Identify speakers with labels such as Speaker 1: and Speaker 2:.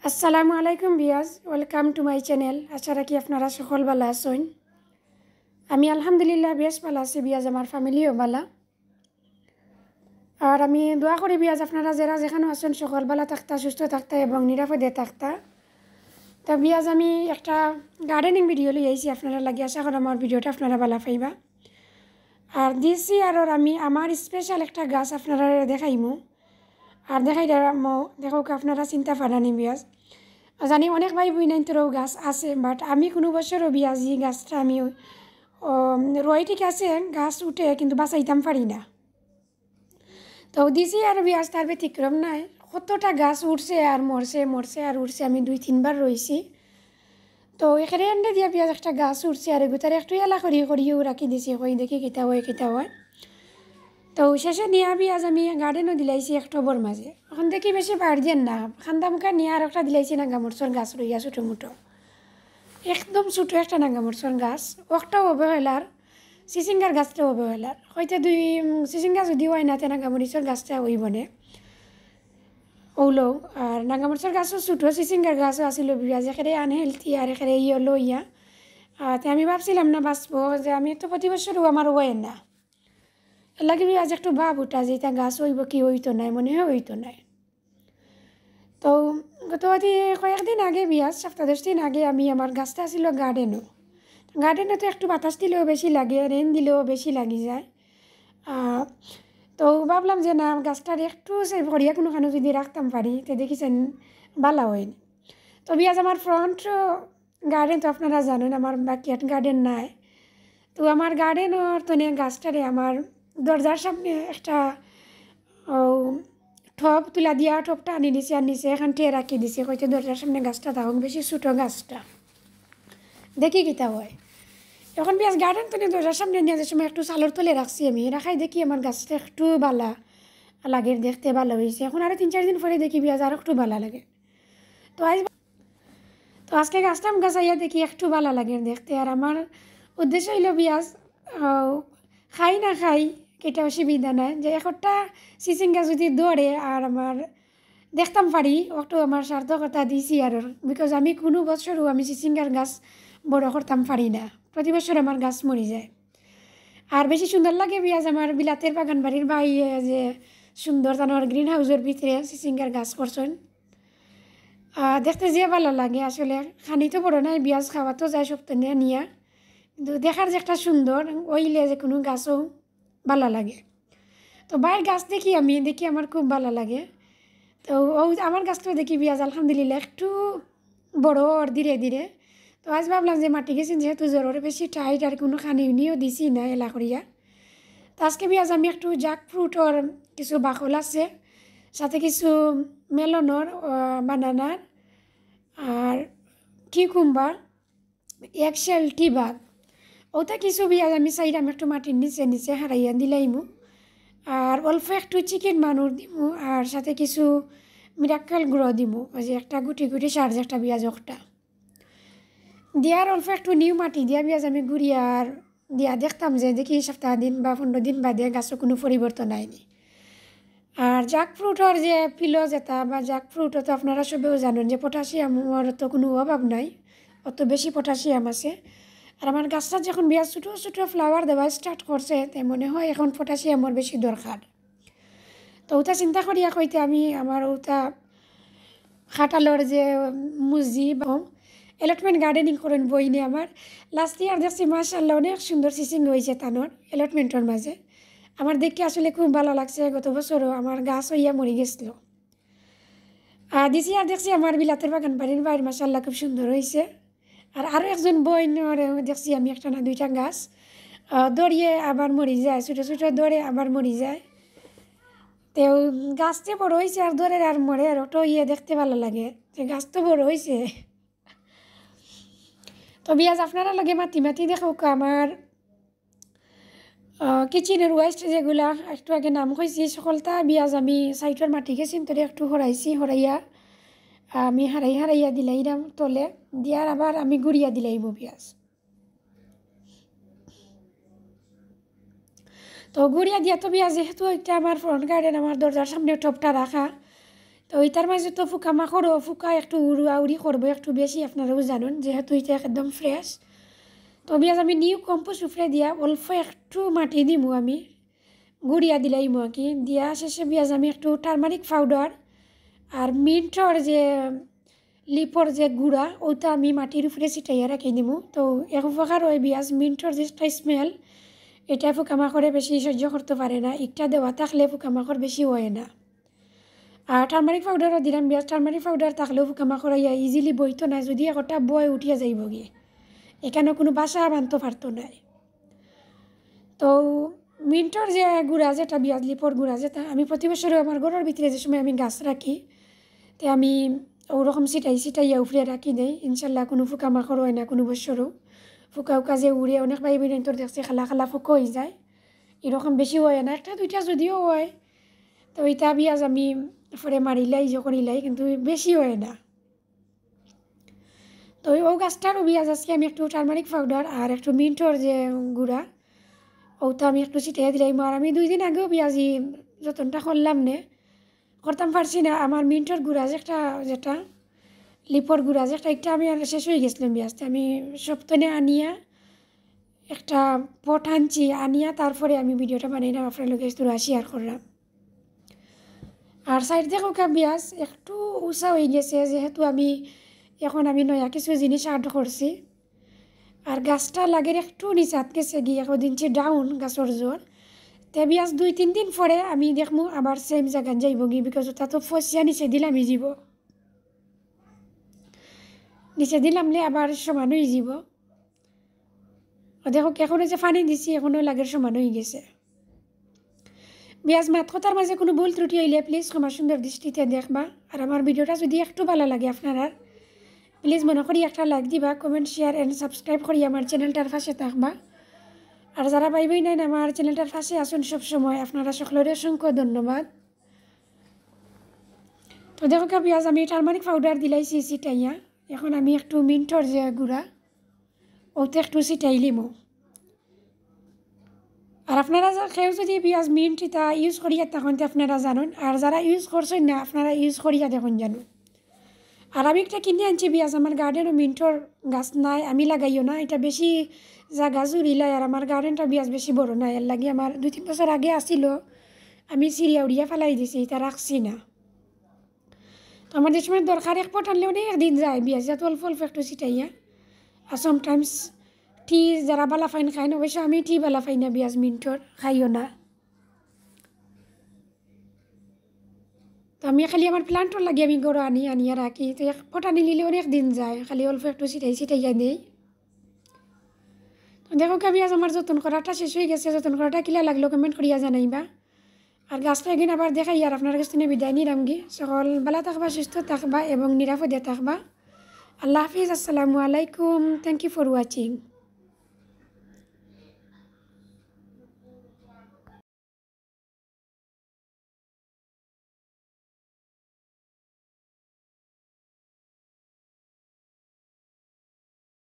Speaker 1: আসসালামু আলাইকুম বিয়াজ, welcome to my channel. আশা রাখি আপনারা সকল ভালো আছেন। আমি আলহামদুলিল্লাহ বেশ ভালো আছি বিয়াজ, আমার ফ্যামিলিও ভালো। আর আমি দোয়া করি বিয়াজ আপনারা যারা যেখানে আছেন সকল ভালো থাকতা, সুস্থ থাকতা এবং নিরাপদে থাকতা। তো বিয়াজ আমি একটা গার্ডেনিং ভিডিও লই আইছি আপনারা লাগি, আশা করি আমার ভিডিওটা আপনারা ভালো পাইবা। আর দিছি আর আমি আমার স্পেশাল একটা গাছ আপনারা দেখাইমু। আর দেখাই দেখো আপনারা চিন্তা পারানি বিয়াজ, জানি অনেক ভাই বইনাইতেরও গাছ আছে, বাট আমি কোনো বছরও বিয়াজি গাছটা আমি রয় ঠিক আছে, গাছ উঠে কিন্তু বাঁচাইতাম পারি না। তো দিছি আর বিয়াজ তার ব্যতিক্রম নাই, কতটা গাছ উঠছে আর মরছে আর উঠছে। আমি 2-3 বার রয়েছি। তো এখানে এন্ডে দিয়া বিয়াজ একটা গাছ উঠছে আর এগুতার একটু এলা করিও রাখি দিছি, কই দেখি কিতা হয়। তো শেষে নিয়া বিয়াজ আমি গার্ডেনও দিলাইছি অক্টোবর মাঝে। এখন দেখি বেশি বাড়ছেন না, খান্দামুখা নিয়ে আর একটা দিলাইছি নাঙ্গামরচর গাছ রইয়া ছোটো মুটো, একদম ছোটো একটা নাঙ্গামরচর গাছ। ওটাও অবহেলার, চিচিঙ্গার গাছটাও অবহেলার, হয়তো চিচিঙ্গা যদি হয় না তে নাঙ্গামরিচর গাছটা হইব নে ওলো। আর নাঙ্গামরচর গাছও ছোটো, চিচিঙ্গার গাছও আসিল বিয়াজ, এখানে আনহেলথি আর এখানে ইয়েলো ইয়া। তো আমি ভাবছিলাম না বাঁচবো, যে আমি তো প্রতি বছরও আমার হয় না, এর লাগে বিয়াজ একটু ভাব উঠা যে এটা গাছ হইব কি হইতো নাই, মনে হয় হইতো নাই। তো কয়েকদিন আগে বিয়াজ, 7-10 দিন আগে আমি আমার গাছটা ছিল গার্ডেনে তো একটু বাতাস দিলেও বেশি লাগে, রেন দিলেও বেশি লাগি যায়। তো ভাবলাম যে না, গাছটার একটু সেভ করিয়া কোনোখানে যদি রাখতাম পারি তো দেখিছেন ভালো হয়নি। তো বিয়াজ আমার ফ্রন্ট গার্ডেন তো আপনারা জানেন, আমার ব্যাকইয়ার্ড গার্ডেন নাই। তো আমার গার্ডেনের তো গাছটারে আমার দরজার সামনে একটা টব তুলা দিয়া, টবটা আনি নিচে এখান টিয়ে রাখি দিছে, হয়তো দরজার সামনে গাছটা থাকুক, বেশি ছোটো গাছটা দেখি কিতা হয়। এখন বিয়াজ গার্ডেন তো দরজার সামনে নিয়ে যে সময় একটু সালোর তলে রাখছি, আমি রাখাই দেখি আমার গাছটা একটু বালা লাগে, দেখতে ভালো হয়েছে। এখন আরও 3-4 দিন পরে দেখি বিয়াজ আর একটু ভালো লাগে। তো আজকে গাছটা গাছাইয়া দেখি একটু ভালো লাগে দেখতে। আর আমার উদ্দেশ্য হইল বিয়াজ, খাই না খাই কেটা অসুবিধা নাই, যে একটা চিচিঙ্গা যদি দৌড়ে আর আমার দেখতাম পারি, একটু আমার সার্থকতা দিছি আর। বিকজ আমি কোনো বছরও আমি চিচিঙ্গার গাছ বড় করতাম পারি না, প্রতি বছর আমার গাছ মরি যায়। আর বেশি সুন্দর লাগে বিয়াজ আমার বিলাতের বাগান বাড়ির বাইরে যে সুন্দর তানোর গ্রিন হাউসের ভিতরে চিচিঙ্গার গাছ করছেন, দেখতে যে ভালো লাগে। আসলে খানি তো বড় নাই, বিয়াজ খাওয়া তো যায় সপ্তাহে নিয়ে, কিন্তু দেখার যে একটা সুন্দর ওইলে যে কোনো গাছও ভালো লাগে। তো বাইরের গাছ দেখি আমার খুব ভালো লাগে। তো আমার গাছটা দেখি বিয়াজ আলহামদুলিল্লাহ একটু বড় আর ধীরে ধীরে। তো আজ ভাবলাম যে মাটি গেছি যেহেতু জ্বরের বেশি টাইট আর কোনো খানি নিয়েও দিছি না এলা করিয়া। তো আজকে বিয়াজ আমি একটু জাক ফ্রুটর কিছু বাকল আছে, সাথে কিছু মেলনের, বানানার আর কিউকুম্বার, একশেল টিবাগ, ওটা কিছু বিয়াজ আমি চাইলাম একটু মাটির নিচে হারাইয়া দিলাইমু। আর অল্প একটু চিকেন মানুর দিমু, আর সাথে কিছু মিরাক্কেল গুঁড়ো দিমু, ওই যে একটা গুটি সার যে একটা বিয়াজ একটা দিয়ার অল্প একটু নিউ মাটি দিয়া বিয়াজ আমি গুড়িয়ার দিয়া দেখতাম যে দেখি সপ্তাহ দিন বা 15 দিন বাদে গাছও কোনো পরিবর্তন আইনি। আর জাক ফ্রুটর যে পিলো যেটা বা জাক ফ্রুটও তো আপনারা সবেও জানেন যে পটাশিয়ামের তো কোনো অভাব নাই, অত বেশি পটাশিয়াম আছে। আর আমার গাছটা যখন বিয়াজ ছোটো ফ্লাওয়ার দেওয়া স্টার্ট করছে, তাই মনে হয় এখন পটাশিয়ামের বেশি দরকার। তো ওটা চিন্তা করিয়া কইতে আমি আমার ওটা খাটালোর যে মুজি বা এলটমেন্ট গার্ডেনিং করেন বইনে আমার লাস্ট ইয়ার দেখছি মাশাআল্লাহ অনেক সুন্দর সিচিং হয়েছে তানোর এলটমেন্টের মাঝে। আমার দেখে আসলে খুব ভালো লাগছে। গত বছরও আমার গাছ হইয়া মরে গেছিল। দিস ইয়ার দেখছি আমার বিলাতের বাগান বাড়ির বাইরে মাশাআল্লাহ খুব সুন্দর হয়েছে। আর আরও একজন বইনের দেখছি আমি একটা না 2টা গাছ দড়িয়ে আবার মরি যায়, ছোটো দৌড়ে আবার মরি যায়। তো গাছটা বড় হয়েছে আর ধরে আর মরে, আর ওটা দেখতে ভালো লাগে যে গাছ তো বড় হয়েছে। তো বিয়াজ আপনারা লাগে মাটি দেখো আমার কিচেনের ওয়েস্ট যেগুলা একটু আগে নাম কইছি সকলটা বিয়াজ আমি সাইডের মাটি গেছি তোরে একটু হরাইয়া আমি হারাইয়া দিলাইরাম তলে দিয়ার, আবার আমি গুড়িয়া দিলাইব বিয়াজ। তো গুড়িয়া দিয়া তো বিয়াজ যেহেতু এটা আমার ফ্রন্ট গার্ডেন, আমার দরজার সামনে টপটা রাখা, তো ওইটার মাঝে তো পোকামাকড়ও ফুকা একটু উড়ি করবো একটু বেশি, আপনারাও জানুন, যেহেতু এটা একদম ফ্রেশ। তো বিয়াজ আমি নিউ কম্পোস্ট উপরে দিয়া অল্প একটু মাটি দিমু, আমি গুড়িয়া দিলাইমু আর কি। দিয়া শেষে বিয়াজ আমি একটু টারমারিক পাউডার আর মিন্টর যে লিপর যে গুঁড়া ওটা আমি মাটির উপরে ছিটাইয়া রাখি দিমু। তো এক উপকার হয় বিয়াজ মিন্টর যে স্মেল এটা পোকামাকড়ে বেশি সহ্য করতে পারে না, একটা দেওয়া থাকলে পোকামাকড় বেশি হয় না। আর টারমারিক পাউডারও দিলাম বিয়াজ, টারমারিক পাউডার থাকলেও পোকামাকড় ইয়া ইজিলি বইতো না, যদি একটা বয় উঠিয়া যাইব গিয়ে, এখানে কোনো বাসা বানতে পারতো না। তো মিন্টর যে গুঁড়া যেটা বিয়াজ লিপর গুঁড়া যেটা আমি প্রতি বছরও আমার ঘরের ভিতরে যে সময় আমি গাছ রাখি তো আমি ওরকম ছিটাইয়া উপরে রাখি দেই, ইনশাল্লাহ কোনো পোকামাকড় হয় না কোনো বছরও। ফুকা উকা যে উড়ে অনেক ভাই বোন তোর দেখছি খালা খালা ফুকো হয়ে যায়, এরকম বেশি হয় না, একটা দুইটা যদিও হয়। তো ওইটা বিয়াজ আমি পরে মারিলাই করিলাই, কিন্তু বেশি হয় না। তো ও গাছটারও বিয়াজ আজকে আমি একটু টারমারিক পাউডার আর একটু মিন্টর যে গুঁড়া ওটা আমি একটু ছিটাইয়া দিলাম। আর আমি 2 দিন আগেও বিয়াজি যতনটা করলাম নে করতাম পারছি না, আমার মিন্টর গুঁড়া যেটা লিপর গুঁড়া একটা আমি আর শেষ হয়ে গেছিলাম বিয়াজতে। আমি সপ্তাহে আনিয়া একটা পট আনছি, আনিয়া তারপরে আমি ভিডিওটা বানাইলাম, আপনার লোক তোরা শেয়ার করলাম। আর সাইড দেখো বিয়াজ একটু উঁচা হয়ে গেছে, যেহেতু এখন আমি নয়া কিছু জিনিস আর্ট করছি। আর গাছটা লাগের একটু নিচাত গেছে গিয়ে 1 ইঞ্চি ডাউন গাছর জোর। তে বিয়াজ 2-3 দিন পরে আমি দেখমু আবার সেম জায়গায় যাইব গিয়ে, বিকজ ওটা তো ফসিয়া নিচে দিলামই যাব, নিচে দিলামলে আবার সমান হয়ে যাব। দেখো এখনও যে পানি দিছি এখনও লাগের সমান হয়ে গেছে। বিয়াজ মাত কথার মাঝে কোনো ভুল ত্রুটি হইলে প্লিজ ক্ষমা সুন্দর দৃষ্টিতে দেখবা। আর আমার ভিডিওটা যদি একটু ভালো লাগে আপনারা প্লিজ মনে করি একটা লাইক দিবা, কমেন্ট শেয়ার এন্ড সাবস্ক্রাইব করি আমার চ্যানেলটার পাশে থাকবা। আর যারা ভাই নাই আমার চ্যানেলটার পাশে আসুন সবসময়, আপনারা সকলের অসংখ্য ধন্যবাদ। তো দেখো বিয়াজ আমি টারমারিক পাউডার দিলাইছি ছিটাইয়া, এখন আমি একটু মিন্টর যে গুঁড়া ওতে একটু ছিটাই লিমো। আর আপনারা কেউ যদি পিঁয়াজ মিন্ট এটা ইউজ করিয়া তখন তো আপনারা জানুন, আর যারা ইউজ করছেন না আপনারা ইউজ করিয়া দেখুন জানুন। আর আমি একটা কিনে আনছি পিঁয়াজ, আমার গার্ডেনও মিন্টর গাছ নাই, আমি লাগাইও না, এটা বেশি জায়গা জুড়িলাই। আর আমার গার্ডেনটা পিঁয়াজ বেশি বড় না, এর লাগে আমার 2-3 বছর আগে আসিল, আমি সিরিয়া উড়িয়া ফেলাই দিছি, এটা রাখছি না। তো আমার যে সময় দরকার এক পট আনলে অনেক দিন যায় পিঁয়াজ, যাতে অল্প অল্প একটু ছিটাইয়া। আর সামটাইমস টি যারা বালা ফাইন খায় না, অবশ্য আমি টি বালা ফাই না পিঁয়াজ মিন্টর খাইও না। তো আমি খালি আমার প্লান্টর লাগে আমি গড় আনিয়া রাখি, তো এক পট আনি নিলে অনেক দিন যায়, খালি অল্প একটু ছিটাইয়া নেই। তো দেখো পিঁয়াজ আমার যত্ন করাটা শেষ হয়ে গেছে, যত্ন করাটা কিলা লাগলো কমেন্ট করিয়া জানাইবা। আর গাছটা একদিন আবার দেখাই, আর আপনার কাছ থেকে বিদায় নিলাম গি। সকল ভালো থাকবা, সুস্থ থাকবা এবং নিরাপদে থাকবা। আল্লাহ হাফিজ, আসসালামু আলাইকুম, থ্যাংক ইউ ফর ওয়াচিং।